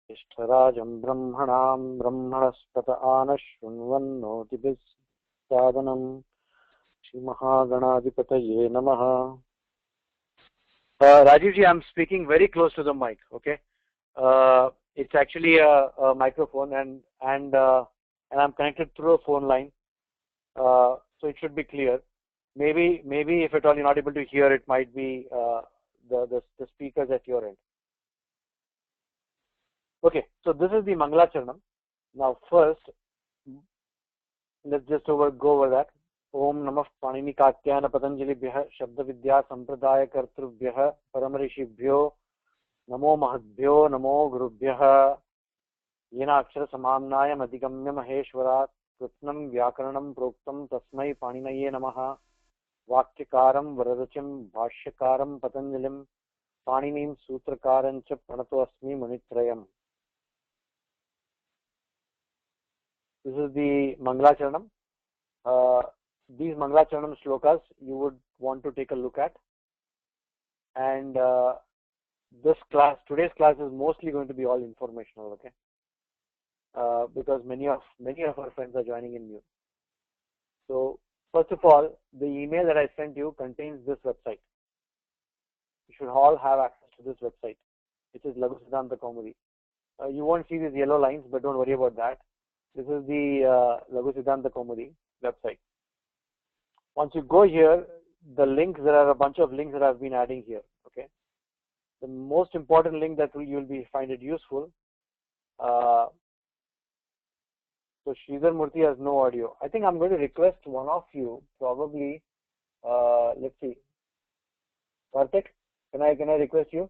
ज्येष्ठराजं ब्रह्मणां ब्रह्मणस्पत आनशृण्वन्नोतिभिः सादनं श्रीमहागणाधिपतये नमः. Rajivji, I'm speaking very close to the mic. Okay, it's actually a microphone, and I'm connected through a phone line, so it should be clear. Maybe if at all you're not able to hear, it might be the speakers at your end. Okay, so this is the Mangalacharanam. Now first, let's just go over that. Om Namah Panini Katyana Patanjalibhyah Shabda Vidya Sampradaya Kartrubhyah Paramarishibhyo Namo Mahadbhyo Namo Gurubhyah Yena Akshara Samamnayam Adhigamya Maheshwarat Krutnam Vyakaranam Proktam Tasmai Paninaye Namaha Vakyakaram Varadachim Bhashyakaram Patanjalim Paninim Sutrakaram Cha Pranato Asmi Munitrayam. This is the Mangalacharanam. These Mangalacharanam shlokas you would want to take a look at, and today's class is mostly going to be all informational, okay? Because many of our friends are joining in new. So first of all, the email that I sent you contains this website. You should all have access to this website, which is Laghu Siddhanta Kaumudi. You won't see these yellow lines, but don't worry about that. This is the Laghu Siddhanta Kaumudi website. Once you go here, the links, there are a bunch of links that I've been adding here. Okay, the most important link that you'll find it useful. So Sridhar Murthy has no audio. I think I'm going to request one of you, probably. Let's see, Karthik, can I request you?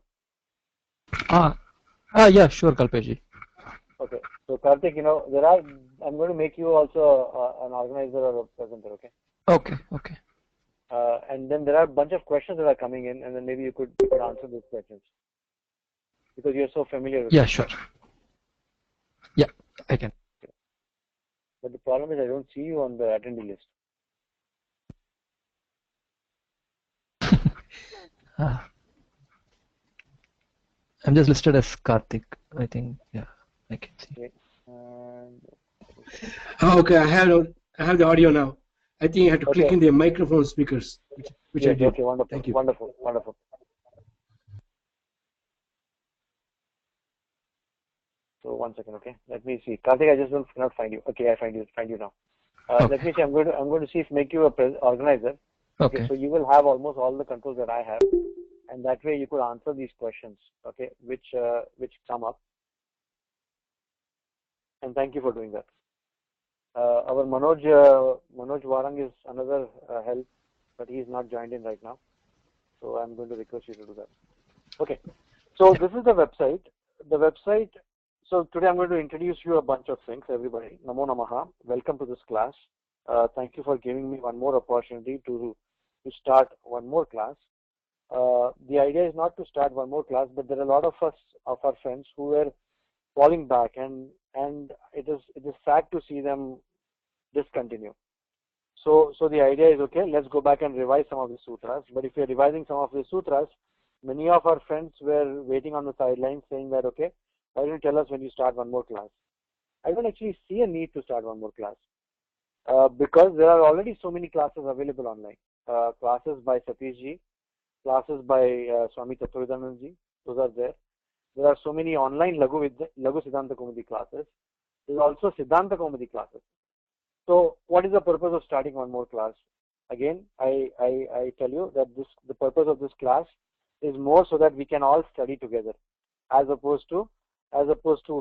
Yeah, sure, Kalpesh. Okay, so Karthik, I'm going to make you also an organizer or a presenter. Okay. Okay. And then there are a bunch of questions that are coming in, and then maybe you could answer those questions because you're so familiar with it. Yeah, it. sure. Yeah, I can. But the problem is I don't see you on the attendee list. I'm just listed as Karthik. I think, yeah, I can see. Okay. Okay, I have the audio now. I think you have to click in the microphone speakers, which I did. Okay, wonderful. Thank you. Wonderful. So 1 second, okay. Let me see. Karthik, I just cannot find you. Okay, I find you now. Okay. Let me see. I'm going to see if make you a organizer. Okay. So you will have almost all the controls that I have, and that way you could answer these questions. Okay, which come up. And thank you for doing that. Our Manoj Warang is another help, but he is not joined in right now. So I'm going to request you to do that. Okay. So this is the website. So today I'm going to introduce you a bunch of things, everybody. Namo Namaha. Welcome to this class. Thank you for giving me one more opportunity to start one more class. The idea is not to start one more class, but there are a lot of our friends who were falling back, and it is sad to see them discontinue. So the idea is, okay, let's go back and revise some of the sutras. But if you're revising some of the sutras, many of our friends were waiting on the sidelines saying that, okay, why don't you tell us when you start one more class? I don't actually see a need to start one more class because there are already so many classes available online. Classes by Satish Ji, classes by Swami Tattvavidanand Ji, those are there. There are so many online Laghu Siddhanta Kaumudi classes. There is also Siddhanta Kaumudi classes. So what is the purpose of starting one more class? Again, I tell you that the purpose of this class is more so that we can all study together, as opposed to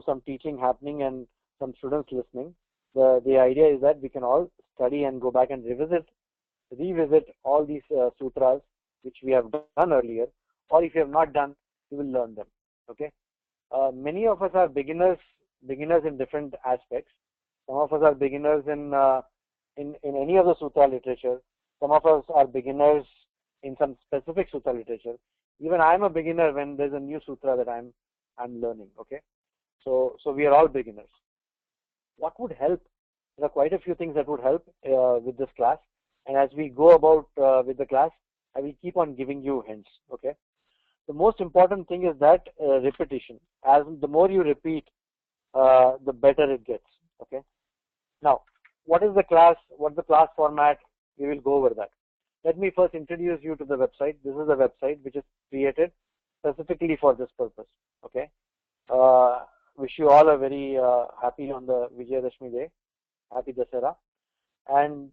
some teaching happening and some students listening. The idea is that we can all study and go back and revisit all these sutras which we have done earlier, or if you have not done, you will learn them. Okay. Many of us are beginners in different aspects. Some of us are beginners in any of the sutra literature. Some of us are beginners in some specific sutra literature. Even I am a beginner when there's a new sutra that I'm learning. Okay, so we are all beginners. What would help? There are quite a few things that would help with this class, and as we go about with the class, I will keep on giving you hints. Okay, the most important thing is that repetition. As the more you repeat, the better it gets. Okay. Now, what is the class? What's the class format? We will go over that. Let me first introduce you to the website. This is a website which is created specifically for this purpose. Okay. Wish you all a very happy on the Vijayadashmi day. Happy Dasara. And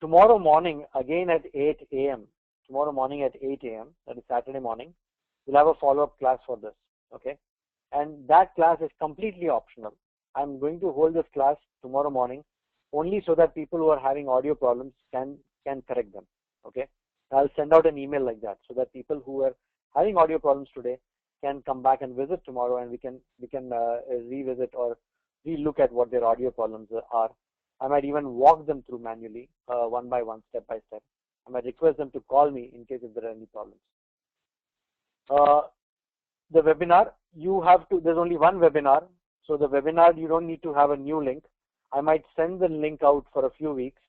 tomorrow morning, again at 8 a.m., tomorrow morning at 8 a.m., that is Saturday morning, we'll have a follow-up class for this. Okay. And that class is completely optional. I'm going to hold this class tomorrow morning only so that people who are having audio problems can correct them. Okay. I'll send out an email like that so that people who are having audio problems today can come back and visit tomorrow, and we can revisit or relook at what their audio problems are. I might even walk them through manually, one by one, step by step. I might request them to call me in case if there are any problems. The webinar, there's only one webinar. So the webinar, you don't need to have a new link. I might send the link out for a few weeks,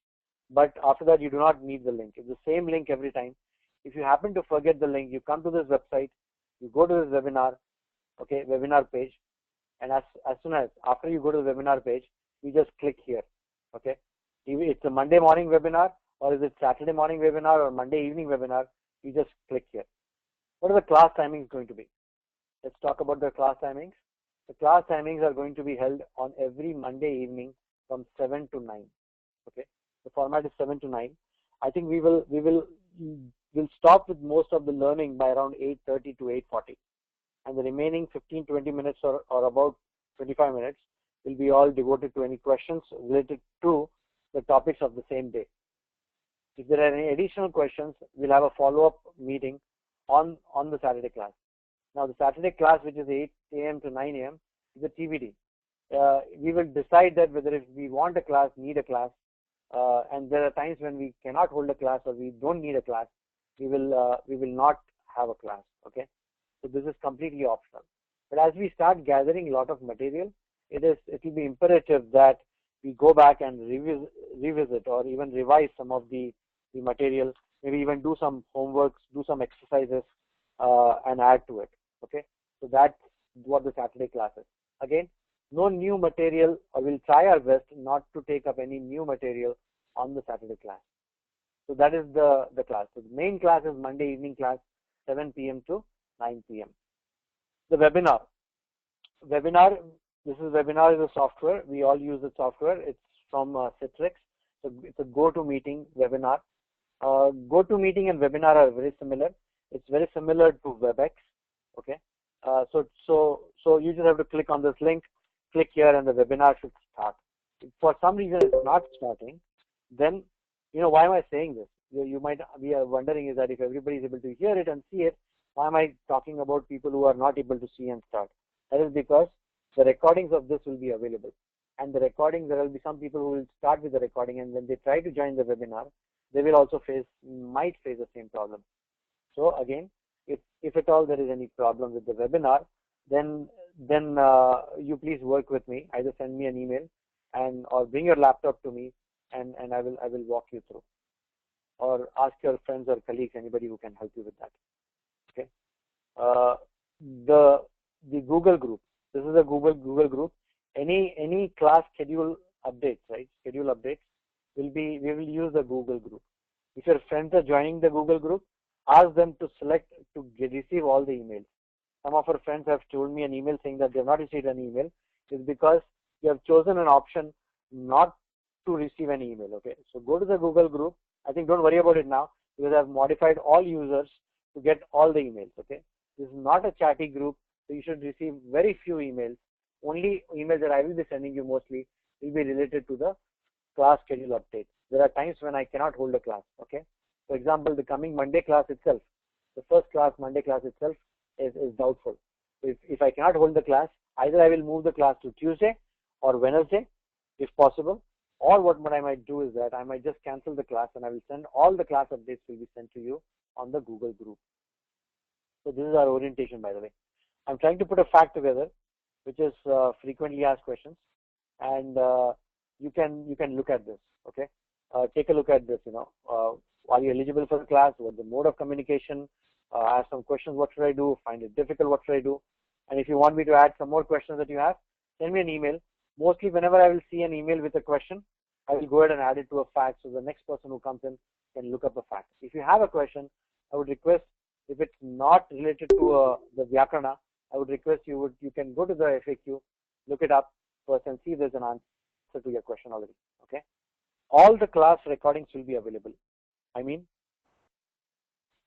but after that, you do not need the link. It's the same link every time. If you happen to forget the link, you come to this website, you go to this webinar, okay, webinar page, and as soon as after you go to the webinar page, you just click here, okay. It's a Monday morning webinar, or is it Saturday morning webinar, or Monday evening webinar, you just click here. What are the class timings going to be? Let's talk about the class timings. The class timings are going to be held on every Monday evening from 7 to 9. Okay, the format is 7 to 9. I think we'll stop with most of the learning by around 8:30 to 8:40, and the remaining 15-20 minutes or about 25 minutes will be all devoted to any questions related to the topics of the same day. If there are any additional questions, we'll have a follow-up meeting on the Saturday class. Now, the Saturday class, which is 8 a.m. to 9 a.m., is a TBD. We will decide that whether if we want a class, need a class, and there are times when we cannot hold a class or we don't need a class, we will not have a class. Okay, so this is completely optional. But as we start gathering a lot of material, it will be imperative that we go back and revisit or even revise some of the material, maybe even do some homeworks, do some exercises, and add to it. Okay, so that's what the Saturday class is. Again, no new material, or we'll try our best not to take up any new material on the Saturday class. So that is the class. So the main class is Monday evening class, 7 p.m. to 9 p.m. The webinar. Webinar is a software. We all use the software. It's from Citrix. So it's a GoToMeeting webinar. GoToMeeting and webinar are very similar. It's very similar to WebEx. Okay. So you just have to click on this link, click here, and the webinar should start. If for some reason it's not starting, then why am I saying this? You might be wondering is that if everybody is able to hear it and see it, why am I talking about people who are not able to see and start? That is because the recordings of this will be available, and the recording, there will be some people who will start with the recording, and when they try to join the webinar, they will also might face the same problem. So again, if at all there is any problem with the webinar, then you please work with me. Either send me an email or bring your laptop to me, and I will walk you through, or ask your friends or colleagues, anybody who can help you with that. Okay. The Google group. This is a Google group. Any class schedule updates, right? Schedule updates we will use the Google group. If your friends are joining the Google group, ask them to select to receive all the emails. Some of our friends have told me an email saying that they have not received an email. It's because you have chosen an option not to receive an email. Okay, so go to the Google group. I think don't worry about it now because I've modified all users to get all the emails. Okay, this is not a chatty group, so you should receive very few emails. Only emails that I will be sending you mostly will be related to the class schedule updates. There are times when I cannot hold a class. Okay, for example, the coming Monday class itself, the first class Monday class itself is doubtful. If I cannot hold the class, either I will move the class to Tuesday or Wednesday, if possible, or what I might do is that I might just cancel the class and I will send all the class updates will be sent to you on the Google group. So this is our orientation, by the way. I'm trying to put a fact together, which is frequently asked questions, and you can look at this. Okay, take a look at this. Are you eligible for the class? What's the mode of communication? I have some questions, what should I do? Find it difficult, what should I do? And if you want me to add some more questions that you have, send me an email. Mostly whenever I will see an email with a question, I will go ahead and add it to a fact so the next person who comes in can look up a fact. If you have a question, I would request, if it's not related to the Vyakarana, I would request you can go to the FAQ, look it up first and see if there's an answer to your question already. Okay. All the class recordings will be available. I mean,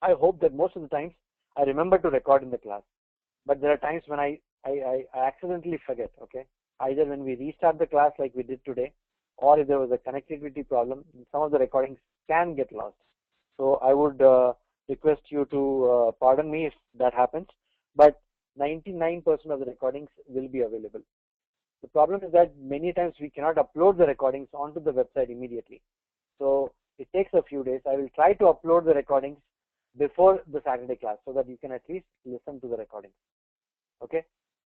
I hope that most of the times I remember to record in the class, but there are times when I accidentally forget. Okay. Either when we restart the class like we did today, or if there was a connectivity problem, some of the recordings can get lost. So I would request you to pardon me if that happens, but 99% of the recordings will be available. The problem is that many times we cannot upload the recordings onto the website immediately. So it takes a few days. I will try to upload the recordings before the Saturday class so that you can at least listen to the recordings. Okay.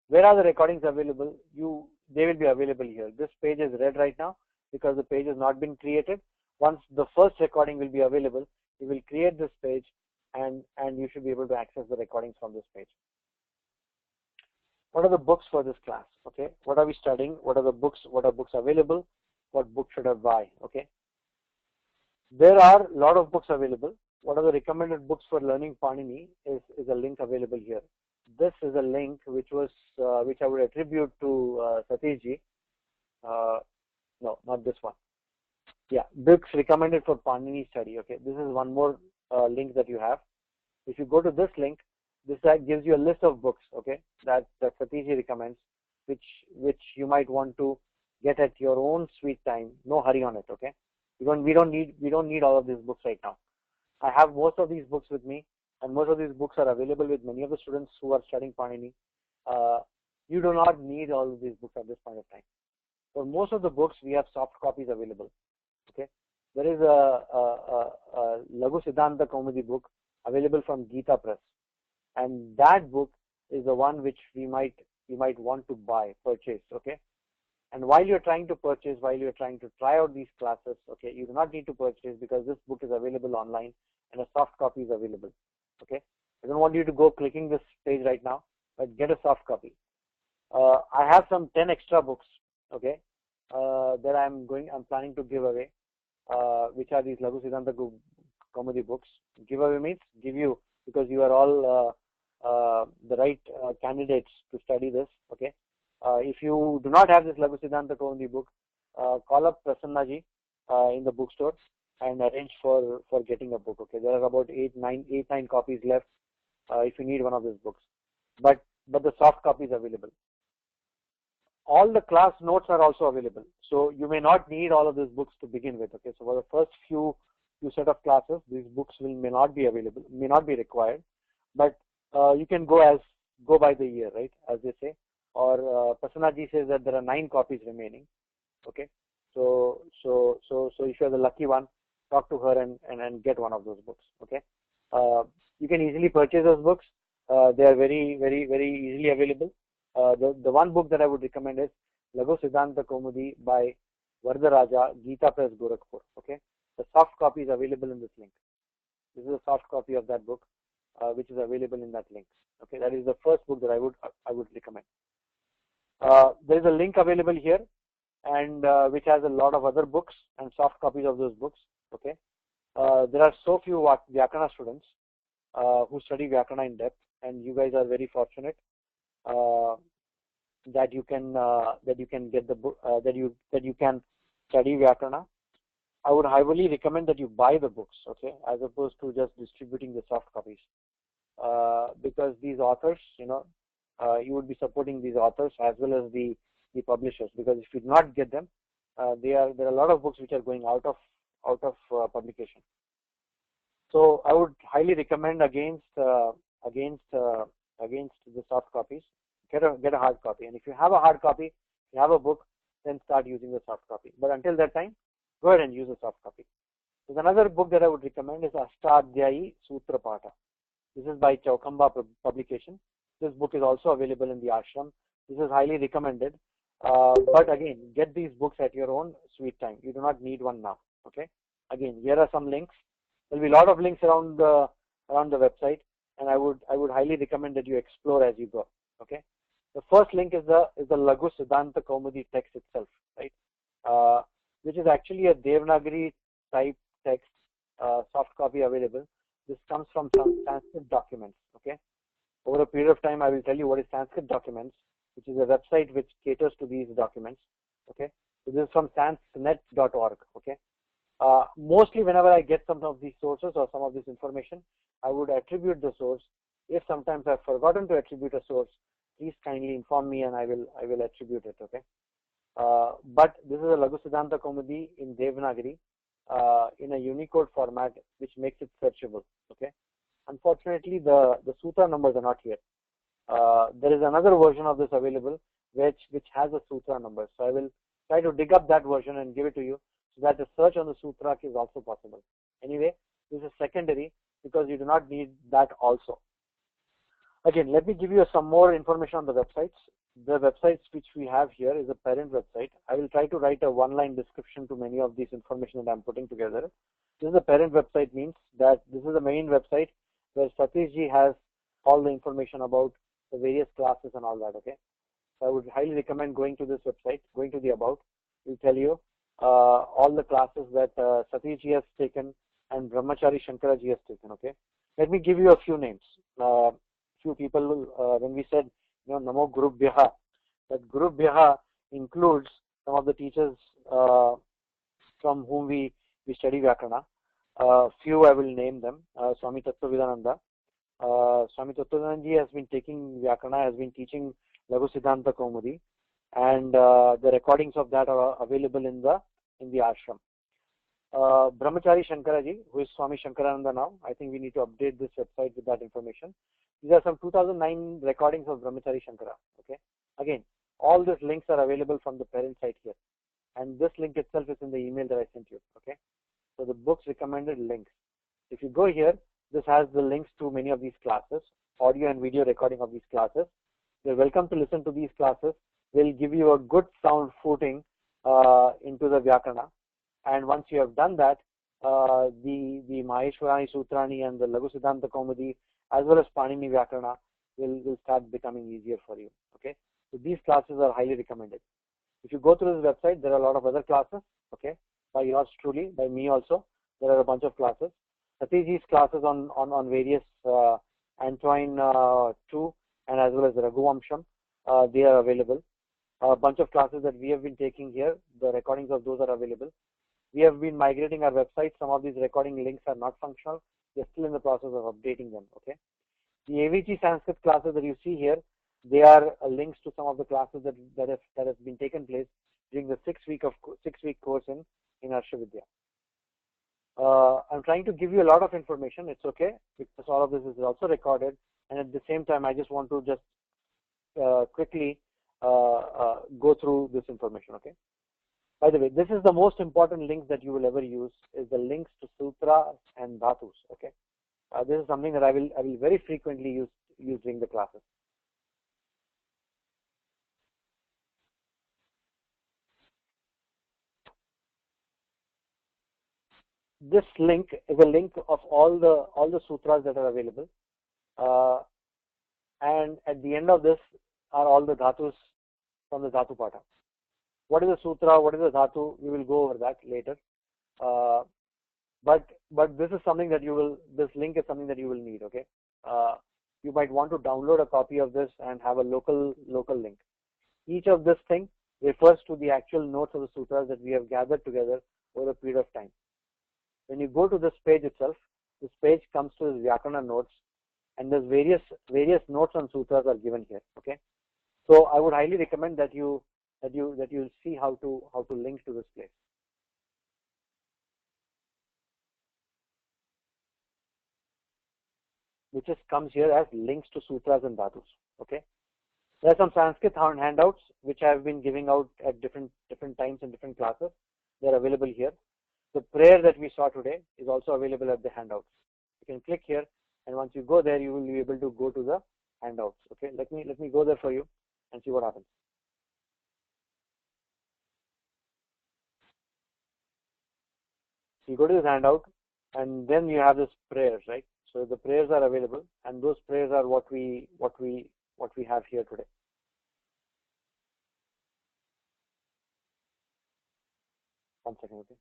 Where are the recordings available? They will be available here. This page is red right now because the page has not been created. Once the first recording will be available, you will create this page and you should be able to access the recordings from this page. What are the books for this class? Okay. What are we studying? What are the books? What are books available? What book should I buy? Okay. There are a lot of books available. What are the recommended books for learning Panini is a link available here. This is a link which I would attribute to Satish ji. No, not this one. Yeah, books recommended for Panini study. Okay, this is one more link that you have. If you go to this link, this gives you a list of books. Okay, that Satish ji recommends, which you might want to get at your own sweet time. No hurry on it. Okay, we don't need all of these books right now. I have most of these books with me, and most of these books are available with many of the students who are studying Panini. You do not need all of these books at this point of time. For most of the books, we have soft copies available. Okay, there is a Laghu Siddhanta Kaumudi book available from Geeta Press, and that book is the one which you might want to purchase. Okay, and while you're trying to purchase, while you're trying to try out these classes, okay, you do not need to purchase because this book is available online and a soft copy is available. Okay, I don't want you to go clicking this page right now, but get a soft copy. I have some 10 extra books. Okay, that I'm planning to give away, which are these Laghu Siddhanta Kaumudi books. Giveaway means give you because you are all the right candidates to study this. Okay, if you do not have this Laghu Siddhanta Kaumudi book, call up Prasanna ji in the bookstore and arrange for getting a book. Okay, there are about 8-9 copies left if you need one of these books, but the soft copy is available. All the class notes are also available, so you may not need all of these books to begin with. Okay, so for the first few set of classes, these books may not be available, may not be required, but you can go by the year, right, as they say. Or Prasanna ji says that there are 9 copies remaining. Okay, so if you are the lucky one, talk to her and get one of those books. Okay, you can easily purchase those books. They are very easily available. The one book that I would recommend is Laghu Siddhanta Kaumudi by Vardaraja, Geeta Press, Gorakhpur. Okay, the soft copy is available in this link. This is a soft copy of that book, which is available in that link. Okay, that is the first book that I would recommend. There is a link available here, and which has a lot of other books and soft copies of those books. Okay, there are so few Vyakarana students who study Vyakarana in depth, and you guys are very fortunate that you can get the book, that you can study Vyakarana. I would highly recommend that you buy the books, okay, as opposed to just distributing the soft copies, because these authors, you would be supporting these authors as well as the publishers, because if you do not get them, there are a lot of books which are going out of publication. So I would highly recommend against the soft copies. Get a hard copy, and if you have a hard copy, you have a book, then start using the soft copy. But until that time, go ahead and use a soft copy. There's another book that I would recommend is Ashtadhyayi Sutra Pata. This is by Chaukamba publication. This book is also available in the ashram. This is highly recommended. But again, get these books at your own sweet time. You do not need one now. Okay. Again, here are some links. There will be a lot of links around the website. and I would highly recommend that you explore as you go. Okay. The first link is the Laghu Siddhanta Kaumudi text itself, right? Which is actually a Devanagari type text, soft copy available. This comes from some Sanskrit documents. Okay. Over a period of time, I will tell you what is Sanskrit documents, which is a website which caters to these documents. Okay. So this is from sansnet.org. Okay. Mostly whenever I get some of these sources or some of this information, I would attribute the source. If sometimes I've forgotten to attribute a source, please kindly inform me and I will attribute it. Okay. But this is a Laghu Siddhanta Kaumudi in Devanagari in a Unicode format, which makes it searchable. Okay. Unfortunately, the sutra numbers are not here. There is another version of this available which has a sutra number. So I will try to dig up that version and give it to you so that the search on the sutra is also possible. Anyway, this is secondary because you do not need that also. Again, let me give you some more information on the websites. The websites which we have here is a parent website. I will try to write a one-line description to many of these information that I'm putting together. This is the parent website, means that this is the main website where Satish ji has all the information about the various classes and all that. Okay, so I would highly recommend going to this website, going to the about. It will tell you all the classes that Satish ji has taken and Brahmachari Shankara ji has taken. Okay, let me give you a few names. Few people, when we said, Namo Gurubhyaha, that Gurubhyaha includes some of the teachers from whom we study Vyakarana. Few I will name them. Swami Tattvavidananda. Swami Tattvavidananda has been taking Vyakarana, has been teaching Laghu Siddhanta Kaumudi, and the recordings of that are available in the ashram. Brahmachari Shankaraji, who is Swami Shankarananda now. I think we need to update this website with that information. These are some 2009 recordings of Brahmachari Shankara. Okay. Again, all these links are available from the parent site here, and this link itself is in the email that I sent you. Okay. So the books recommended links. If you go here, this has the links to many of these classes, audio and video recording of these classes. You're welcome to listen to these classes. They'll give you a good sound footing into the Vyakarana. And once you have done that, the Maheshwarani Sutrani and the Laghu Siddhanta Kaumudi, as well as Panini Vyakarana, will start becoming easier for you. Okay, so these classes are highly recommended. If you go through this website, there are a lot of other classes. Okay, by yours truly, by me also, there are a bunch of classes. Satishji's classes on various Antoine 2 and as well as Raghuvamsham, they are available. A bunch of classes that we have been taking here, the recordings of those are available. We have been migrating our website. Some of these recording links are not functional. We're still in the process of updating them. Okay. The AVG Sanskrit classes that you see here, they are links to some of the classes that have been taken place during the 6 week course in Arshavidya. I'm trying to give you a lot of information. It's okay because all of this is also recorded, and at the same time, I just want to just quickly go through this information. Okay. By the way, this is the most important link that you will ever use, is the links to sutras and dhatus. Okay, this is something that I will very frequently use during the classes. This link is a link of all the sutras that are available, and at the end of this are all the dhatus from the dhatu pata. What is a sutra? What is a dhatu? We will go over that later. But this is something that this link is something that you will need. Okay. You might want to download a copy of this and have a local link. Each of this thing refers to the actual notes of the sutras that we have gathered together over a period of time. When you go to this page itself, this page comes to the Vyakarana notes, and there's various notes on sutras are given here. Okay. So I would highly recommend that you see how to link to this place. Which comes here as links to sutras and dhatus. Okay. There are some Sanskrit handouts which I have been giving out at different times in different classes. They are available here. The prayer that we saw today is also available at the handouts. You can click here, and once you go there, you will be able to go to the handouts. Okay. Let me go there for you and see what happens. You go to this handout, and then you have this prayers, right? So the prayers are available, and those prayers are what we have here today. One second, okay.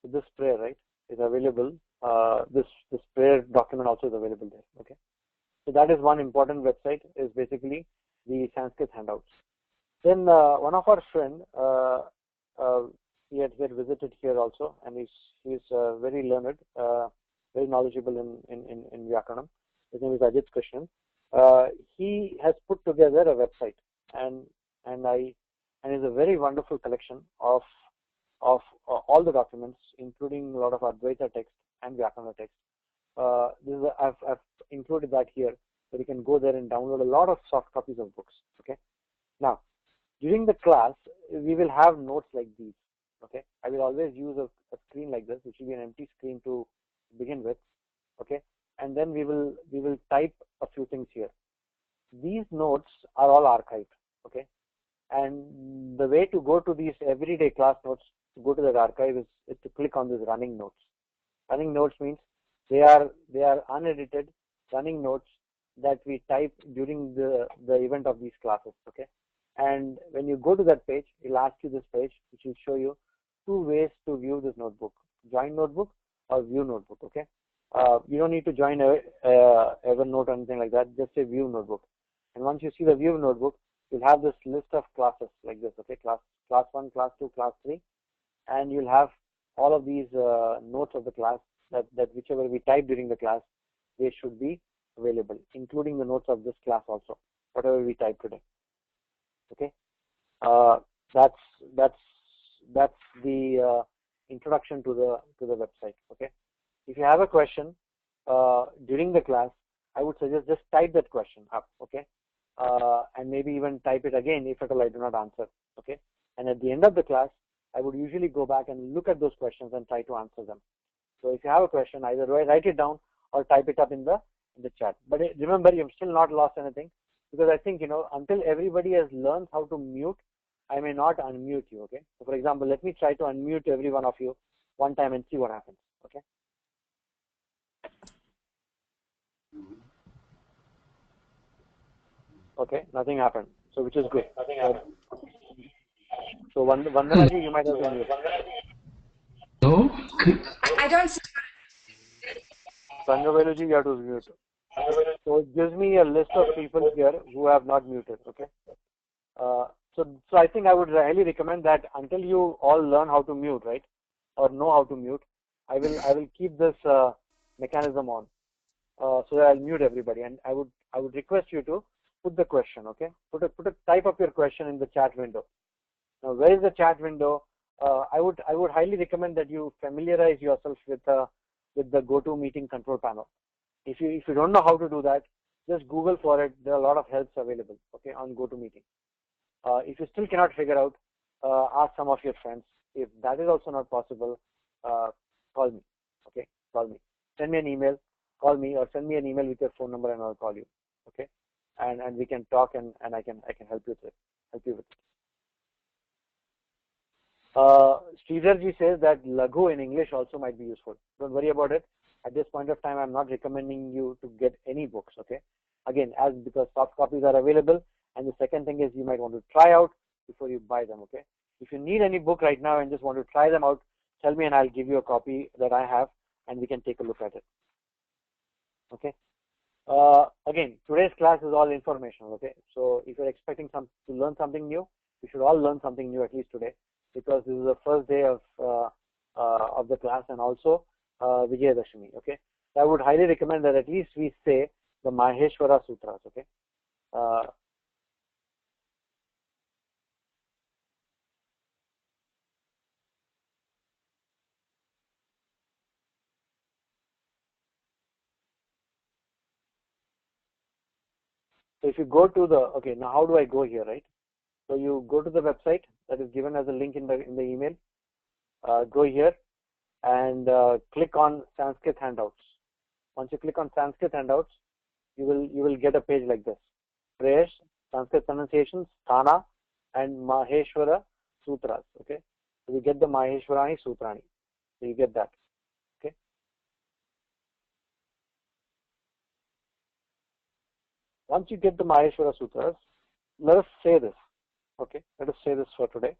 So this prayer, right, is available. This prayer document also is available there. Okay. So that is one important website. Is basically the Sanskrit handouts. Then one of our friend, he had visited here also, and he's very learned, very knowledgeable in Vyakaranam. His name is Ajit Krishnan. He has put together a website, and it's a very wonderful collection of all the documents, including a lot of Advaita text and Vyakarana text. I've included that here, so you can go there and download a lot of soft copies of books. Okay. Now, during the class, we will have notes like these. Okay. I will always use a screen like this, which will be an empty screen to begin with. Okay. And then we will type a few things here. These notes are all archived. Okay. And the way to go to these everyday class notes, to go to that archive, is to click on this running notes. Running notes means they are unedited running notes that we type during the event of these classes. Okay. And when you go to that page, it'll ask you this page, which will show you two ways to view this notebook: join notebook or view notebook. Okay. You don't need to join Evernote or anything like that. Just say view notebook. And once you see the view notebook, you'll have this list of classes like this. Okay. Class 1, class 2, class 3, and you'll have all of these notes of the class that whichever we type during the class, they should be available, including the notes of this class also, whatever we type today. Okay, that's the introduction to the website. Okay, if you have a question during the class, I would suggest just type that question up. Okay, and maybe even type it again if at all I do not answer. Okay, and at the end of the class, I would usually go back and look at those questions and try to answer them. So if you have a question, either write it down or type it up in the chat. But remember, you've still not lost anything, because I think, until everybody has learned how to mute, I may not unmute you. Okay. So for example, let me try to unmute every one of you one time and see what happens. Okay. Okay. Nothing happened. So which is good. Nothing happened. So Vandanaji, you might have to mute. No. I don't see. Sangaveluji, you have to mute. So it gives me a list of people here who have not muted. Okay. So I think I would highly recommend that until you all learn how to mute, right, or know how to mute, I will keep this mechanism on, so that I'll mute everybody. And I would request you to put the question. Okay. Type up your question in the chat window. Now, where is the chat window? I would highly recommend that you familiarize yourself with the GoToMeeting control panel. If you don't know how to do that, just Google for it. There are a lot of helps available. Okay, on GoToMeeting. If you still cannot figure out, ask some of your friends. If that is also not possible, call me. Okay, call me. Send me an email, call me, or send me an email with your phone number, and I'll call you. Okay, and we can talk, and I can help you with it. Sridharji says that Laghu in English also might be useful. Don't worry about it. At this point of time, I'm not recommending you to get any books. Okay, again, because soft copies are available. And the second thing is, you might want to try out before you buy them. Okay. If you need any book right now and just want to try them out, tell me and I'll give you a copy that I have, and we can take a look at it. Okay. Again, today's class is all informational. Okay. So if you're expecting to learn something new, you should all learn something new at least today, because this is the first day of the class, and also Vijayadashami. Okay. So I would highly recommend that at least we say the Maheshwara Sutras. Okay. So if you go to the, now how do I go here, right? So you go to the website that is given as a link in the email. Go here and click on Sanskrit handouts. Once you click on Sanskrit handouts, you will get a page like this: prayers, Sanskrit pronunciations, sthana, and Maheshwara sutras. Okay, so you get the Maheshwarani Sutrani. So you get that. Okay. Once you get the Maheshwara sutras, let us say this. Okay, let us say this for today.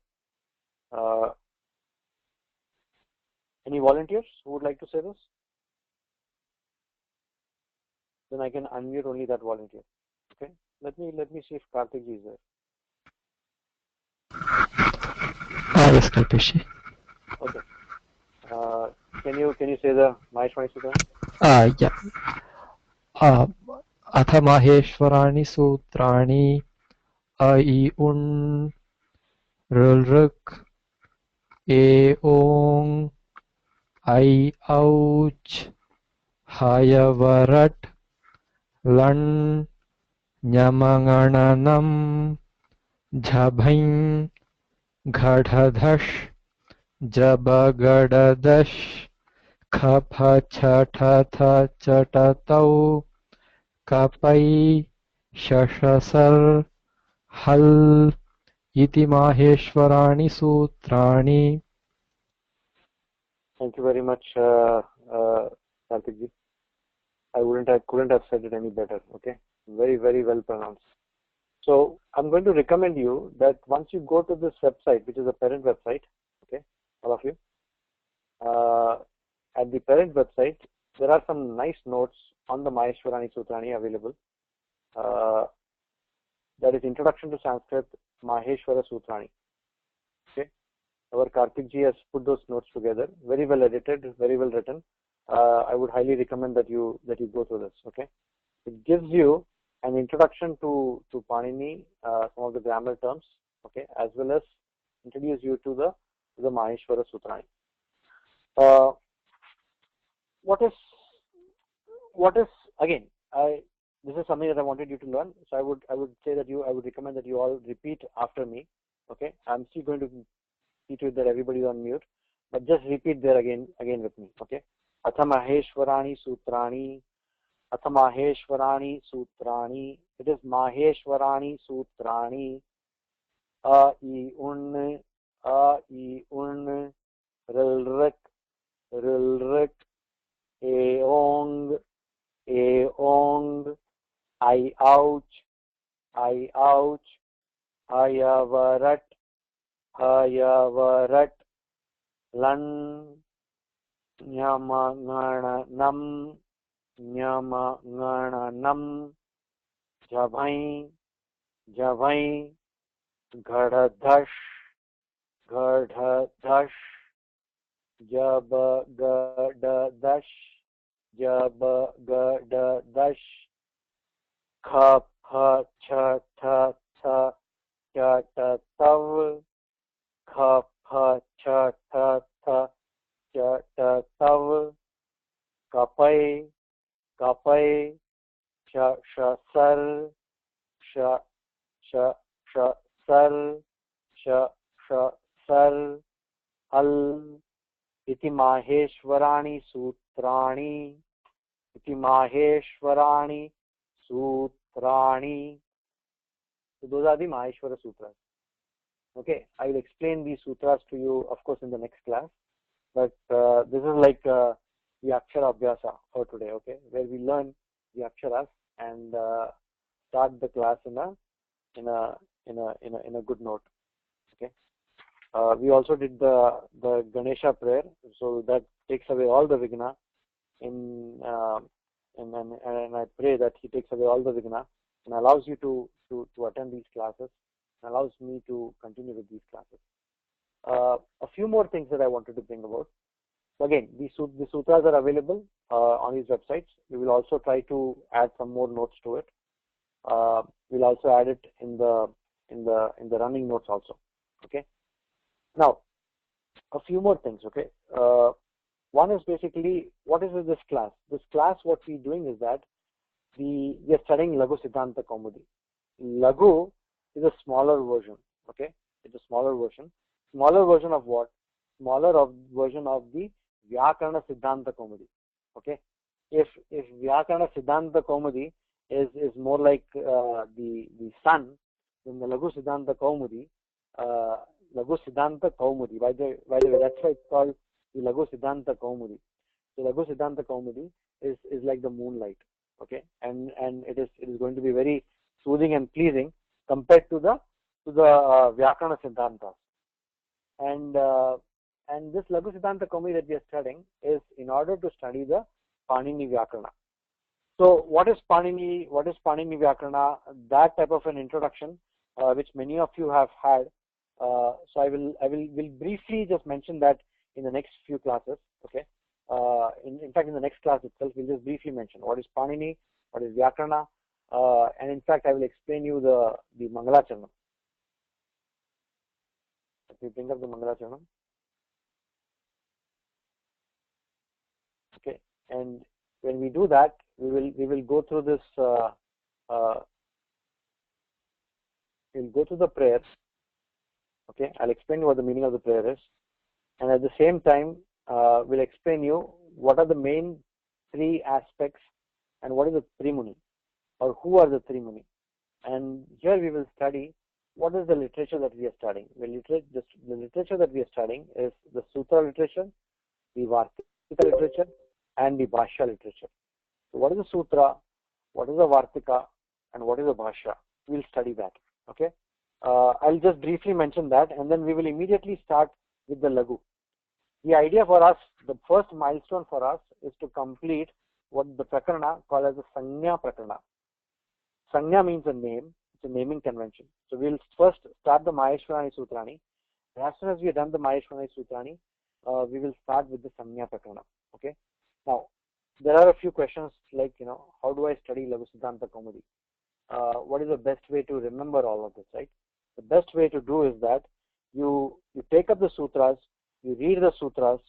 Any volunteers who would like to say this? Then I can unmute only that volunteer. Okay. Let me see if Karthik is there. Yes, Kalpesh. Okay. Can you say the Maheshwari Sutra? Yeah. अथ माहेश्वराणि सूत्राणि अ इ उन् ऋ ए ओं ऐ औच् हयवरट् लण् ञमङणनम् झभञ् घढधष् जबगडदश् खफछठथ चटतौ कपै शशसर् हल् इति माहेश्वराणि सूत्राणि. Thank you very much, Karthik ji. I couldn't have said it any better. Okay, very well pronounced. So I'm going to recommend you that once you go to this website, which is a parent website, okay, all of you, at the parent website, there are some nice notes on the Maheshwarani Sutrani available. That is Introduction to Sanskrit, Maheshwara Sutrani. Okay, our Karthik ji has put those notes together, very well edited, very well written. I would highly recommend that you go through this. Okay, it gives you an introduction to Panini, some of the grammar terms. Okay, as well as introduce you to the Maheshwara Sutrani. What is again? This is something that I wanted you to learn. So I would say that I would recommend that you all repeat after me. Okay, I'm still going to see to it that everybody is on mute, but just repeat there again with me. Okay, Atha Maheshwarani Sutrani. Atha Maheshwarani Sutrani. It is Maheshwarani Sutrani. A I Un Rilrik Eong I ouch Hayavarat Lan Nyamanganam Javai Ghadadash Jabagadash Khapachatata Chatatav Khapachatata Chatatav Kapai Shasar Shasar Al Iti Maheshwarani Sutrani. Iti Maheshwarani Sutrani. So those are the Maheshwara Sutras. Okay, I will explain these sutras to you, of course, in the next class. But this is like the Akshara Abhyasa for today. Okay, where we learn the Aksharas and start the class in a good note. Okay. We also did the Ganesha prayer, so that takes away all the Vigna. And I pray that he takes away all the Vigna and allows you to attend these classes, and allows me to continue with these classes. A few more things that I wanted to bring about. So again, the sutras are available on these websites. We will also try to add some more notes to it. We'll also add it in the running notes also. Okay. Now, a few more things. Okay. One is basically, what is this class? This class, what we're doing is that we are studying Laghu Siddhanta Kaumudi. Laghu is a smaller version. Okay, it's a smaller version. Smaller version of what? Version of the Vyakarana Siddhanta Kaumudi. Okay, if Vyakarana Siddhanta Kaumudi is more like the sun, then the Laghu Siddhanta Kaumudi, Laghu Siddhanta Kaumudi. By the way, that's why it's called the Laghu Siddhanta Kaumudi. So Laghu Siddhanta Kaumudi is like the moonlight, okay, and it is going to be very soothing and pleasing compared to the Vyakarana Siddhantas. And this Laghu Siddhanta Kaumudi that we are studying is in order to study the Panini Vyakarana. So what is Panini Vyakarana? That type of an introduction, which many of you have had. So I will briefly just mention that in the next few classes. Okay. In fact, in the next class itself, we'll just briefly mention what is Panini, what is Vyakarana, and in fact, I will explain you the Mangalacharanam. Let me bring up the Mangalacharanam. Okay, and when we do that, we will go through this. We'll go through the prayers. Okay, I'll explain you what the meaning of the prayer is, and at the same time, we'll explain you what are the main three aspects and what is the Trimuni, or who are the Trimuni. And here we will study what is the literature that we are studying. The literature that we are studying is the Sutra literature, the Vartika literature, and the Bhashya literature. So what is the Sutra, what is the Vartika, and what is the Bhashya? We'll study that. Okay. I'll just briefly mention that, and then we will immediately start with the Laghu. The idea for us, the first milestone for us, is to complete what the Prakarana called as the Sanya Prakarana. Sanya means a name, it's a naming convention. So we'll first start the Maheshwarani Sutrani. As soon as we have done the Maheshwarani Sutrani, we will start with the Sanya Prakarana. Okay. Now, there are a few questions like, how do I study Laghu Siddhanta Kaumudi? What is the best way to remember all of this, right? The best way to do is that you take up the sutras, you read the sutras,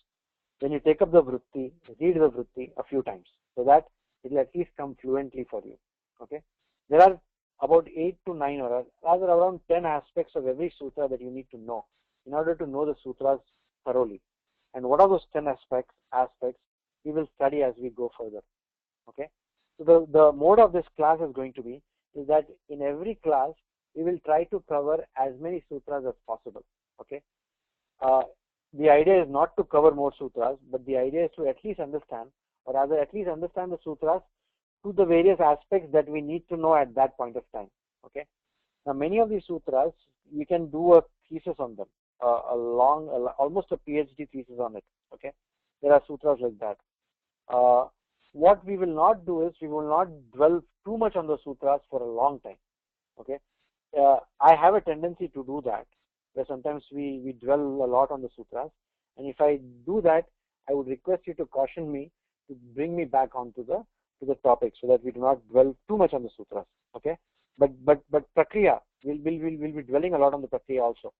then you take up the vritti, read the vritti a few times, so that it will at least come fluently for you. Okay. There are about 8 to 9 or rather around 10 aspects of every sutra that you need to know in order to know the sutras thoroughly. And what are those 10 aspects we will study as we go further. Okay. So the mode of this class is going to be is that in every class we will try to cover as many sutras as possible. Okay. The idea is not to cover more sutras, but the idea is to at least understand, or rather at least understand the sutras to the various aspects that we need to know at that point of time. Okay. Now, many of these sutras, you can do a thesis on them, almost a PhD thesis on it. Okay. There are sutras like that. What we will not do is we will not dwell too much on the sutras for a long time. Okay. I have a tendency to do that, where sometimes we dwell a lot on the sutras, and if I do that, I would request you to caution me to bring me back onto the topic, so that we do not dwell too much on the sutras. Okay, but prakriya, we'll be dwelling a lot on the prakriya also.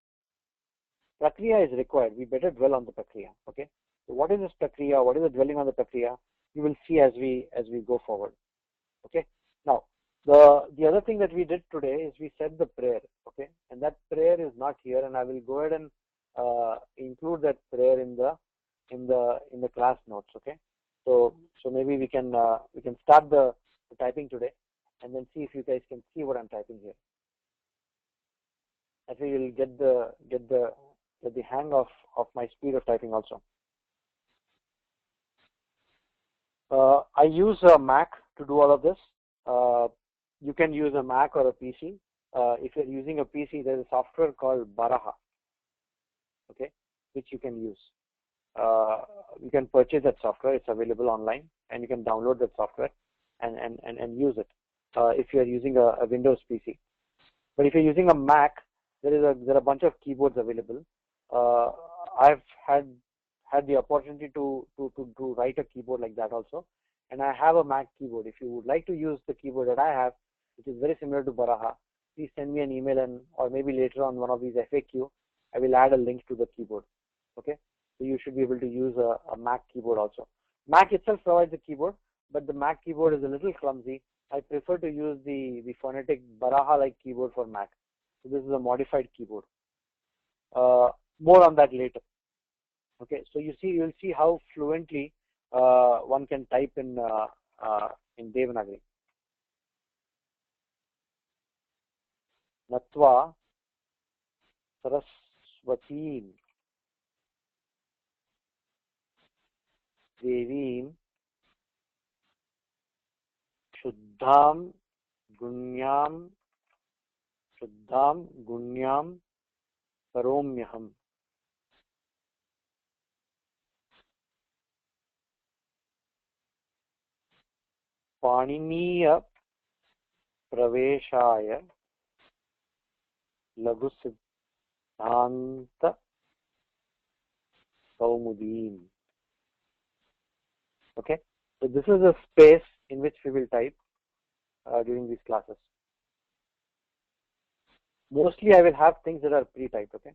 Prakriya is required. We better dwell on the prakriya. Okay, so what is this prakriya? What is the dwelling on the prakriya? You will see as we go forward. Okay. Now, the other thing that we did today is we said the prayer. Okay, and that prayer is not here, and I will go ahead and include that prayer in the class notes. Okay. So maybe we can start the typing today, and then see if you guys can see what I'm typing here. I think you'll get the hang of my speed of typing also. I use a Mac to do all of this. You can use a Mac or a PC. If you're using a PC, there's a software called Baraha, okay, which you can use. You can purchase that software. It's available online, and you can download that software and use it if you're using a Windows PC. But if you're using a Mac, there are a bunch of keyboards available. I've had the opportunity to write a keyboard like that also, and I have a Mac keyboard. If you would like to use the keyboard that I have, which is very similar to Baraha, please send me an email, or maybe later on one of these FAQ, I will add a link to the keyboard. Okay, so you should be able to use a Mac keyboard also. Mac itself provides a keyboard, but the Mac keyboard is a little clumsy. I prefer to use the phonetic Baraha-like keyboard for Mac. So this is a modified keyboard. More on that later. Okay, so you'll see how fluently one can type in Devanagari. Natva Saraswatim Devim Shuddham Gunyam Karomyaham. Paniniya Praveshaya Laghu Siddhanta Kaumudim. Okay, so this is a space in which we will type during these classes. Mostly I will have things that are pre-typed, okay,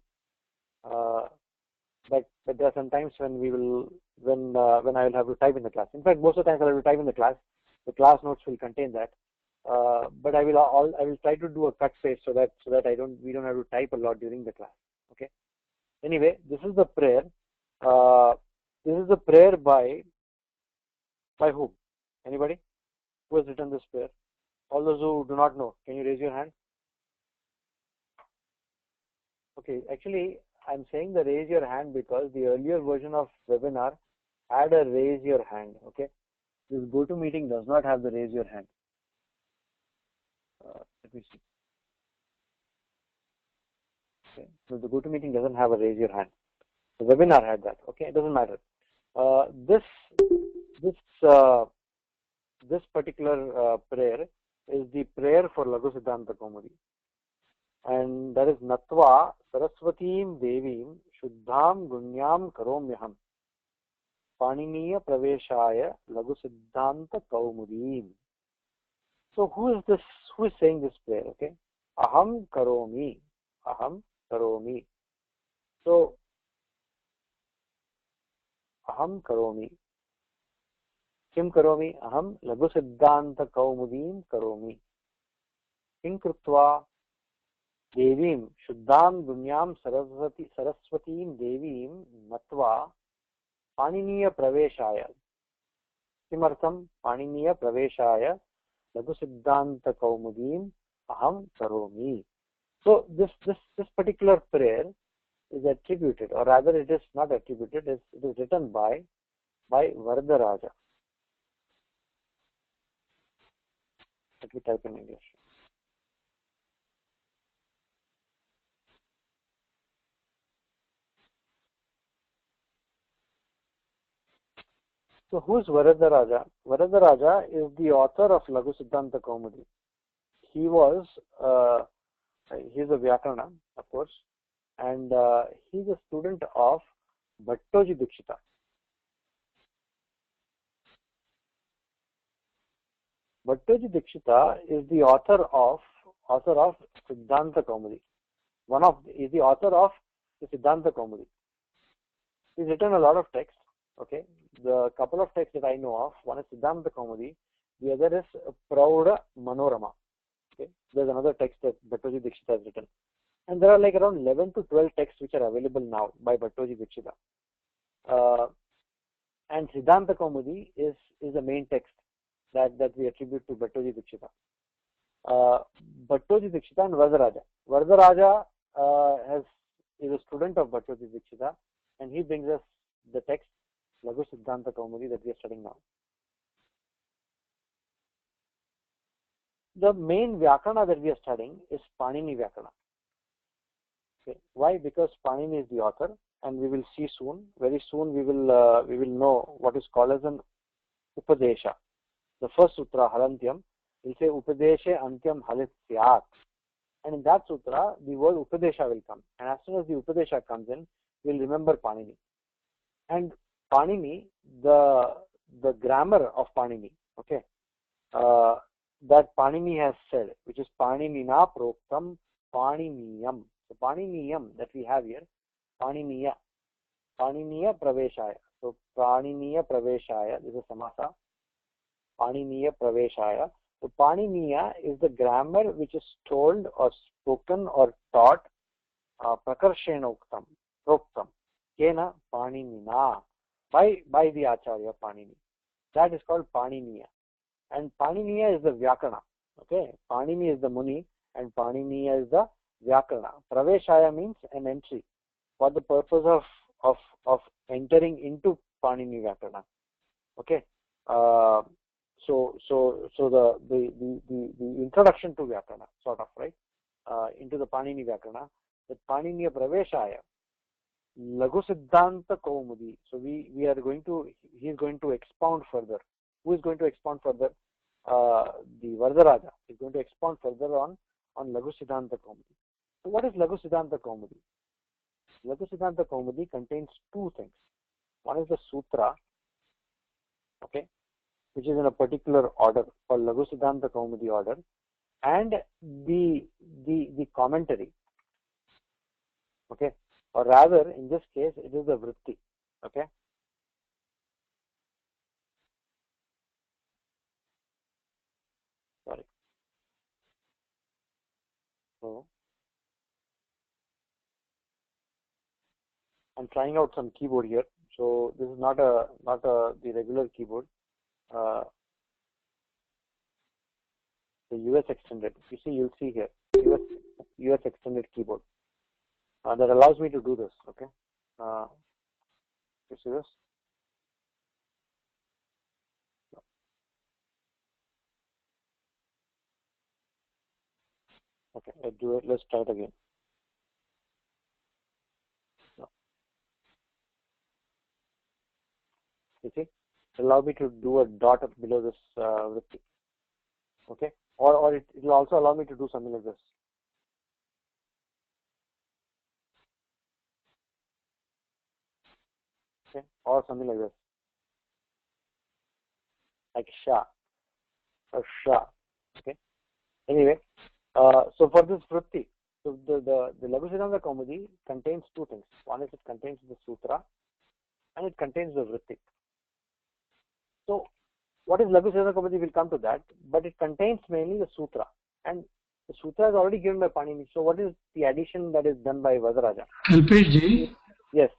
but there are some times when when I will have to type in the class. In fact, most of the times I will type in the class. The class notes will contain that, but I will try to do a cut paste so that we don't have to type a lot during the class. Okay. Anyway, this is the prayer. This is the prayer by whom? Anybody? Who has written this prayer? All those who do not know, can you raise your hand? Okay, actually, I'm saying the raise your hand because the earlier version of webinar had a raise your hand. Okay, this GoToMeeting does not have the raise your hand. Let me see. Okay, so the GoToMeeting doesn't have a raise your hand. The webinar had that. Okay, it doesn't matter. This particular prayer is the prayer for Laghu Siddhanta Kaumudi, and that is Natva Saraswatim Devim Shuddham Gunyam Karomyaham Paniniya Praveshaya Laghu Siddhanta Kaumudim. So who is this? Who is saying this prayer? Okay, Aham Karomi. Aham Karomi. So Aham Karomi. Kim Karomi? Aham Laghu Siddhanta Kaumudim Karomi. Kim Krutva Devim Shuddham Gunyam Saraswatim Devim Natva Paniniya Praveshaya. Kimartham Paniniya Praveshaya Laghu Siddhanta Kaumudim Aham Karomi. So this particular prayer is attributed, or rather it is not attributed, it is written by Varadaraja. Let me type in English. So who is Varadaraja? Varadaraja is the author of Laghu Siddhanta Kaumudi. He was he's a Vyakarana, of course, and he's a student of Bhattoji Dikshita. Bhattoji Dikshita is the author of Siddhanta Kaumudi. Is the author of the Siddhanta Kaumudi. He's written a lot of texts. Okay, the couple of texts that I know of, one is Siddhanta Kaumudi, the other is Prauda Manorama. Okay, there's another text that Bhattoji Dikshita has written, and there are like around 11 to 12 texts which are available now by Bhattoji Dikshita. And Siddhanta Kaumudi is the main text that we attribute to Bhattoji Dikshita. Bhattoji Dikshita and Varadaraja. Varadaraja is a student of Bhattoji Dikshita, and he brings us the text Laghu Siddhanta Kaumudi that we are studying now. The main Vyakarana that we are studying is Panini Vyakarana. Okay. Why? Because Panini is the author, and we will see soon. Very soon we will know what is called as an Upadesha. The first sutra, Halantyam, will say Upadeshe Antyam Halit Syat. And in that sutra, the word Upadesha will come. And as soon as the Upadesha comes in, we'll remember Panini. And Panini, the grammar of Panini, okay, that Panini has said, which is Paninina Proktam Paniniyam. So Paniniyam that we have here, Paniniya Praveshaya. So Paniniya Praveshaya, this is Samasa. Paniniya Praveshaya. So Paniniya is the grammar which is told or spoken or taught Prakarshena Uktam, Proktam, Kena Paninina, by the Acharya Panini. That is called Paniniya. And Paniniya is the Vyakarana. Okay, Panini is the Muni, and Panini is the Vyakarana. Praveshaya means an entry for the purpose of entering into Panini Vyakarana. Okay. So the introduction to Vyakarana, sort of, right? Into the Panini Vyakarana, the Paniniya Praveshaya, Lagu Siddhanta Kaumudi. So he is going to expound further. Who is going to expound further? The Vardaraja is going to expound further on Lagu Siddhanta Kaumudi. So what is Lagu Siddhanta Kaumudi? Lagu Siddhanta Kaumudi contains two things. One is the Sutra, okay, which is in a particular order called Lagu Siddhanta Kaumudi order, and the commentary, okay, or rather in this case it is the Vritti, okay. Sorry. So I'm trying out some keyboard here. So this is not the regular keyboard. The US extended. You'll see here US extended keyboard that allows me to do this. Okay. You see this? Okay. Let's do it. Let's try it again. No. You see? Allow me to do a dot below this Vritti. Okay. Or it will also allow me to do something like this. Okay. Or something like this. Like Sha or Sha. Okay. Anyway, so for this Vritti, so the Lagu Siddhanta Kaumudi contains two things. One is it contains the Sutra and it contains the Vritti. So what is Lagu Siddhanta Kaumudi? We'll come to that, but it contains mainly the Sutra, and the Sutra is already given by Panini. So what is the addition that is done by Vardaraja? Alpesh, yes.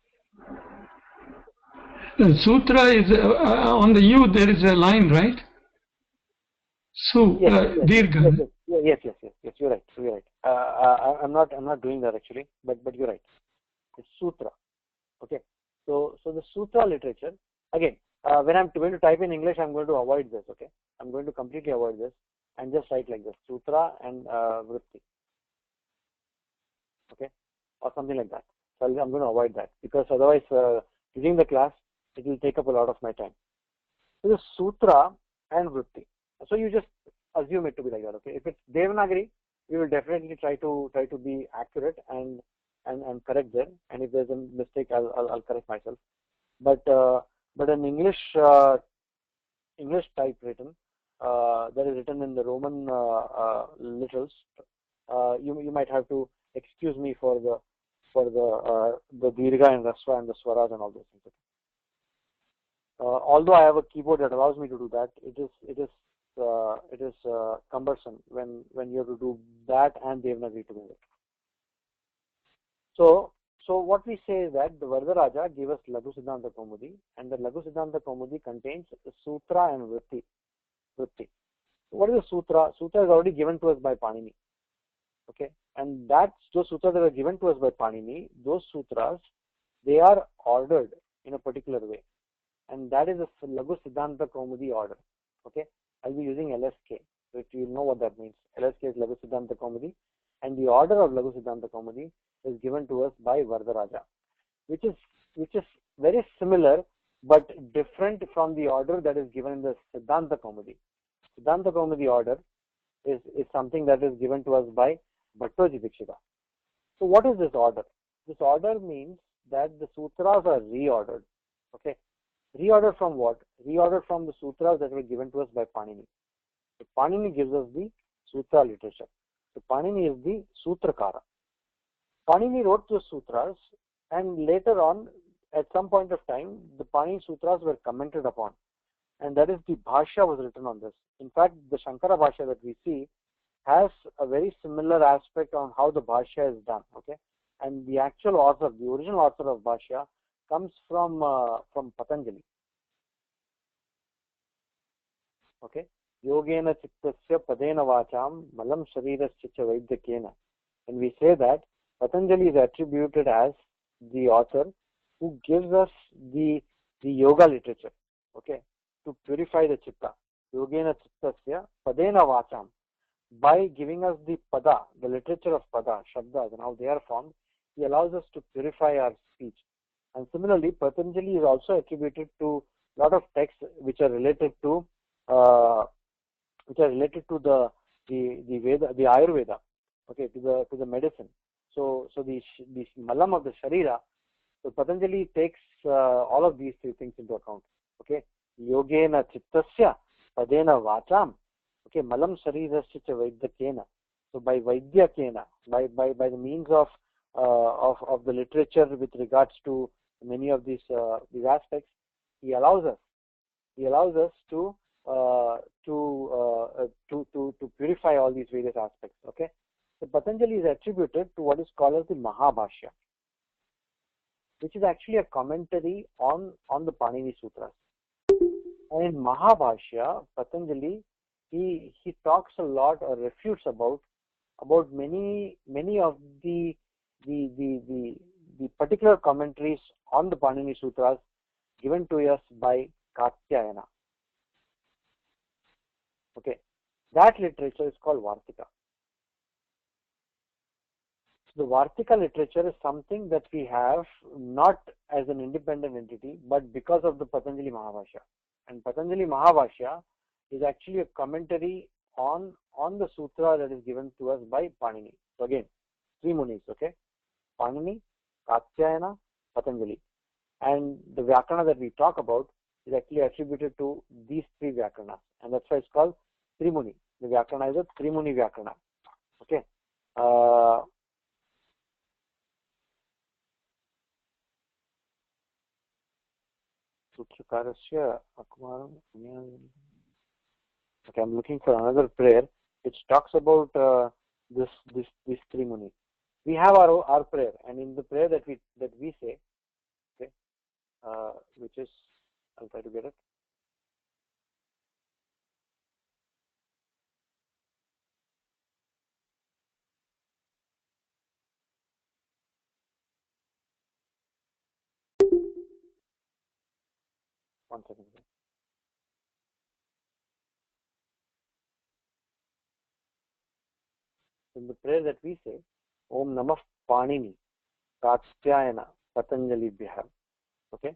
The Sutra is on the U. There is a line, right? So Dirgha. Yes. You're right. You're right. I'm not doing that actually, but you're right. It's Sutra. Okay. So the Sutra literature again. When I'm going to type in English, I'm going to avoid this. Okay. I'm going to completely avoid this and just write like this: Sutra and Vritti. Okay, or something like that. So I'm going to avoid that because otherwise, during the class, it will take up a lot of my time. So the Sutra and Vritti. So you just assume it to be like that. Okay. If it's Devanagari, we will definitely try to be accurate and correct there. And if there's a mistake, I'll correct myself. But an English type written that is written in the Roman literals, you might have to excuse me for the Dirgha and Rasva and the Swaras and all those things. Although I have a keyboard that allows me to do that, it is cumbersome when you have to do that and Devanagari together. So what we say is that the Vardaraja gave us Lagu Siddhanta Kaumudi, and the Lagu Siddhanta Kaumudi contains the Sutra and Vritti. What is the Sutra? Sutra is already given to us by Panini. Okay, and those sutras that are given to us by Panini, those sutras, they are ordered in a particular way, and that is the Lagu Siddhanta Kaumudi order. Okay, I'll be using LSK, so if you know what that means. LSK is Lagu Siddhanta Kaumudi, and the order of Lagu Siddhanta Kaumudi is given to us by Vardaraja, which is very similar but different from the order that is given in the Siddhanta Kaumudi. Siddhanta Kaumudi order is something that is given to us by Bhattoji Dikshita. So what is this order? This order means that the sutras are reordered. Okay, reordered from what? Reordered from the sutras that were given to us by Panini. So Panini gives us the sutra literature. So Panini is the Sutrakara. Panini wrote the sutras, and later on, at some point of time, the Panini sutras were commented upon, and that is the Bhashya was written on this. In fact, the Shankara Bhashya that we see has a very similar aspect on how the Bhashya is done. Okay, and the actual author, the original author of Bhashya, comes from Patanjali. Okay, Yogena Chittasya Padena Vacham Malam Sharirasya Cha Vaidyakena. And we say that Patanjali is attributed as the author who gives us the yoga literature, okay, to purify the chitta. Yogena Chittasya Padena Vacham. By giving us the pada, the literature of pada, shabdas, and how they are formed, he allows us to purify our speech. And similarly, Patanjali is also attributed to a lot of texts which are related to the Veda, the Ayurveda, okay, to the medicine. So the malam of the sharira. So Patanjali takes all of these three things into account. Okay, yogena chittasya padena vacham. Okay, malam sharirasya cha vaidyakena. So by vaidyakena, by the means of the literature with regards to many of these aspects, he allows us to purify all these various aspects. Okay, so Patanjali is attributed to what is called as the Mahabhashya, which is actually a commentary on the Panini Sutras. And in Mahabhashya, Patanjali he talks a lot or refutes about many of the particular commentaries on the Panini Sutras given to us by Katyayana. Okay, that literature is called Vartika. So the Vartika literature is something that we have not as an independent entity, but because of the Patanjali Mahabhashya. And Patanjali Mahabhashya is actually a commentary on the sutra that is given to us by Panini. So again, three munis, okay? Panini, Katyayana, Patanjali. And the Vyakarana that we talk about is actually attributed to these three Vyakaranas. And that's why it's called Trimuni. The Vyakarana is a Trimuni Vyakarana. Okay? Okay, I'm looking for another prayer which talks about this three munis. We have our prayer, and in the prayer that we say, okay, which is, I'll try to get it. One second. In the prayer that we say, Om Namah Panini, Katyayana, Patanjali Bihar. Okay?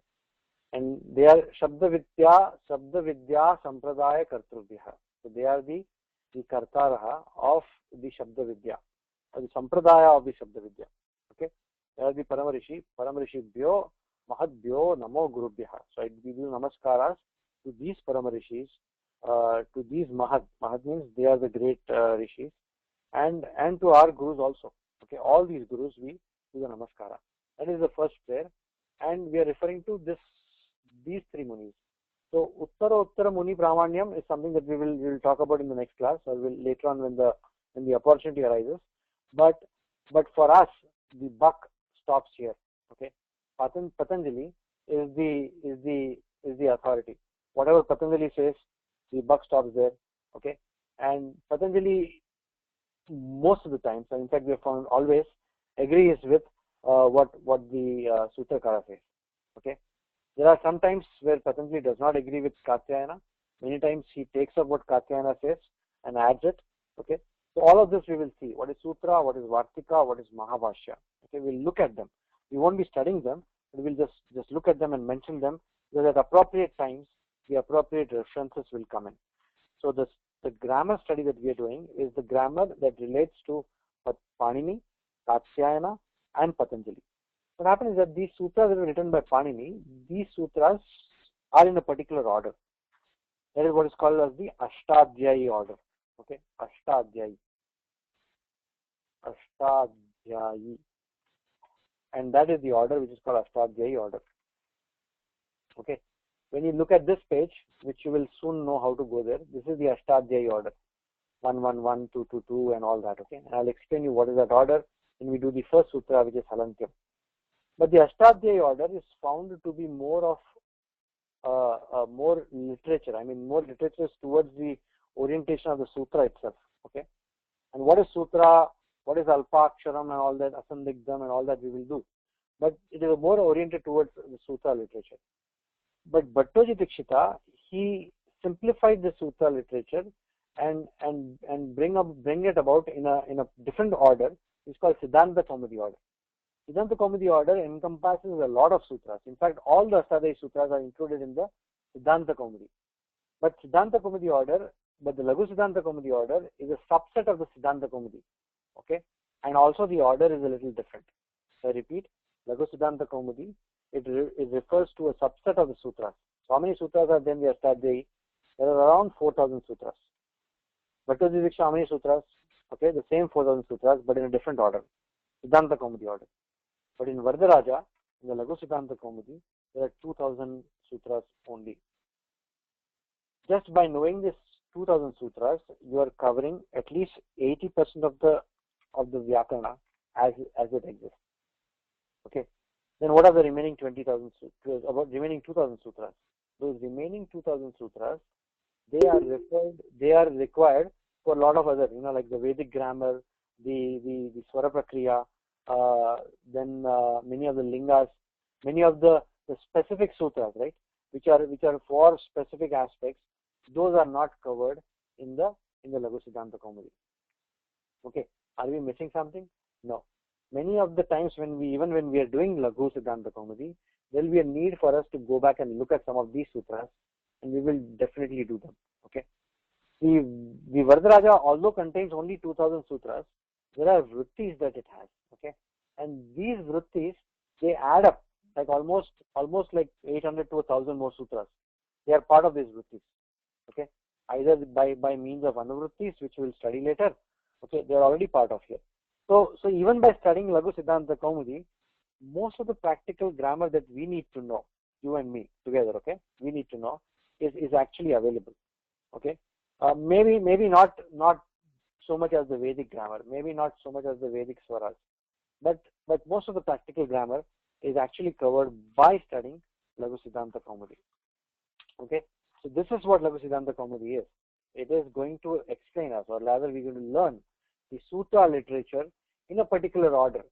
And they are Shabda Vidya Sampradaya Kartrubhya. So they are the Kartaraha of the Shabda Vidya, or the Sampradaya of the Shabda Vidya. Okay? They are the Paramarishi Bhyo, Mahadbhyo, Namo Gurubhya. So I give you namaskaras to these Paramarishis, to these Mahad. Mahad means they are the great Rishis. And to our gurus also. Okay, all these gurus we do the namaskara. That is the first prayer, and we are referring to these three munis. So Uttara Muni Pramanyam is something that we will talk about in the next class, or later on when the opportunity arises. But for us, the buck stops here. Okay, Patanjali is the authority. Whatever Patanjali says, the buck stops there. Okay, and Patanjali, most of the time, so in fact we have found always agrees with what the Sutrakara says. Okay, there are some times where Patanjali does not agree with Katyayana. Many times he takes up what Katyayana says and adds it. Okay, so all of this we will see. What is Sutra? What is Vartika? What is Mahabhashya? Okay, we'll look at them. We won't be studying them, but we'll just look at them and mention them, because at appropriate times the appropriate references will come in. So the grammar study that we are doing is the grammar that relates to Panini, Katyayana, and Patanjali. What happens is that these sutras that were written by Panini, these sutras are in a particular order. That is what is called as the Ashtadhyayi order. Okay, Ashtadhyayi. And that is the order which is called Ashtadhyayi order. Okay. When you look at this page, which you will soon know how to go there, this is the Ashtadhyayi order. 1, 1, 1, 2, 2, 2, and all that. Okay, and I'll explain you what is that order when we do the first sutra, which is Halantyam. But the Ashtadhyayi order is found to be more of more literature. I mean, more literature towards the orientation of the sutra itself. Okay, and what is sutra, what is alpaksharam and all that, asandigdham and all that we will do, but it is more oriented towards the sutra literature. But Bhattoji Dikshita, he simplified the sutra literature and bring it about in a different order. It's called Siddhanta Kaumudi order. Siddhanta Kaumudi order encompasses a lot of sutras. In fact, all the Astadhyayi sutras are included in the Siddhanta Kaumudi. But the Laghu Siddhanta Kaumudi order is a subset of the Siddhanta Kaumudi. Okay, and also the order is a little different. So I repeat, Laghu Siddhanta Kaumudi, it refers to a subset of the sutras. So how many sutras are there in the Astadhyayi? There are around 4,000 sutras. Bhattoji Diksha, how many sutras? Okay, the same 4,000 sutras, but in a different order, Siddhanta Kaumudi order. But in Varadaraja, in the Laghu Siddhanta Kaumudi, there are 2,000 sutras only. Just by knowing this 2,000 sutras, you are covering at least 80% of the Vyakarana as it exists. Okay. Then what are the remaining 20,000 sutras? About remaining 2,000 sutras. Those remaining 2,000 sutras, they are required for a lot of other, like the Vedic grammar, the Swara Prakriya, then many of the lingas, many of the specific sutras, right, which are for specific aspects. Those are not covered in the Laghu Siddhanta Kaumudi. Okay, are we missing something? No. Many of the times when we are doing Laghu Siddhanta Kaumudi, there will be a need for us to go back and look at some of these sutras, and we will definitely do them. Okay. The Varadaraja, although contains only 2,000 sutras, there are vrittis that it has. Okay, and these vrittis, they add up like almost like 800 to 1,000 more sutras. They are part of these vrittis. Okay, either by means of anuvrittis, which we will study later. Okay, they are already part of here. So even by studying Laghu Siddhanta Kaumudi, most of the practical grammar that we need to know, you and me together, okay, we need to know is actually available. Okay, maybe not so much as the Vedic grammar, maybe not so much as the Vedic swaras, but most of the practical grammar is actually covered by studying Laghu Siddhanta Kaumudi. Okay, so this is what Laghu Siddhanta Kaumudi is. It is going to explain us, or rather we're going to learn the sutra literature in a particular order,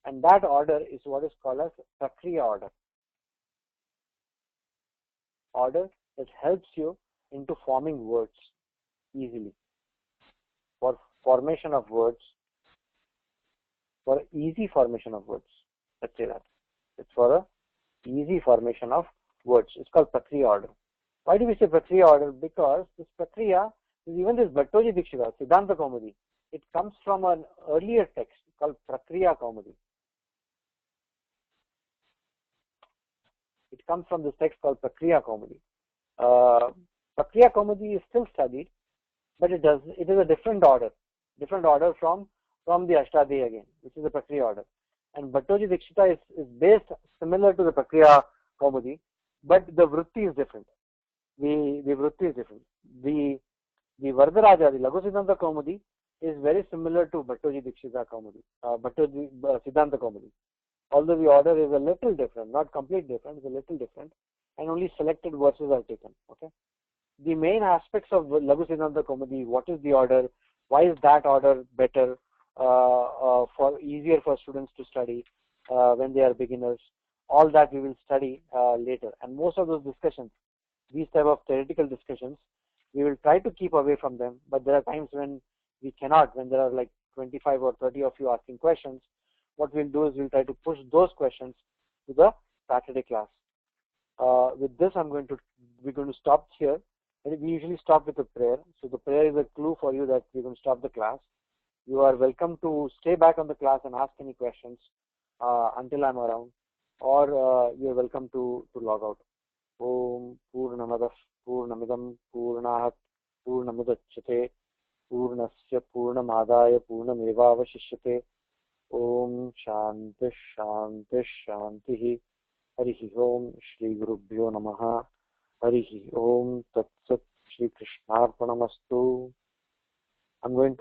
and that order is what is called as Prakriya order. Order that helps you into forming words easily. For formation of words, for easy formation of words. Let's say that. It's for a easy formation of words. It's called Prakriya order. Why do we say Prakriya order? Because this Prakriya, even this Bhattoji Dikshita, Siddhanta Kaumudi, it comes from an earlier text called Prakriya Kaumudi. It comes from this text called Prakriya Kaumudi. Prakriya Kaumudi is still studied, but it is a different order from the Ashtadhyayi again, which is the Prakriya order. And Bhattoji Dikshita is based similar to the Prakriya Kaumudi, but the vritti is different. The vritti is different. The Varadaraja, the Laghu Siddhanta Kaumudi, is very similar to Bhattoji Dikshita Kaumudi, Bhattoji Siddhanta Kaumudi. Although the order is a little different, not completely different, it's a little different, and only selected verses are taken. Okay. The main aspects of Laghu Siddhanta Kaumudi, what is the order, why is that order better, for easier for students to study when they are beginners, all that we will study later. And most of those discussions, these type of theoretical discussions, we will try to keep away from them, but there are times when we cannot, when there are like 25 or 30 of you asking questions. What we'll do is we'll try to push those questions to the Saturday class. With this, we're going to stop here. We usually stop with a prayer. So the prayer is a clue for you that we're going to stop the class. You are welcome to stay back on the class and ask any questions until I'm around, or you're welcome to log out. Om Purnamadah Purnamidam Purnahat Purnamudachyate Purnasya Purnamadaya Purnamevavashishyate. Om Shanti Shanti Shanti. Harihi Om Shri Gurubhyo Namaha. Harihi Om Tat Sat Shri Krishnarpanamastu. I'm going to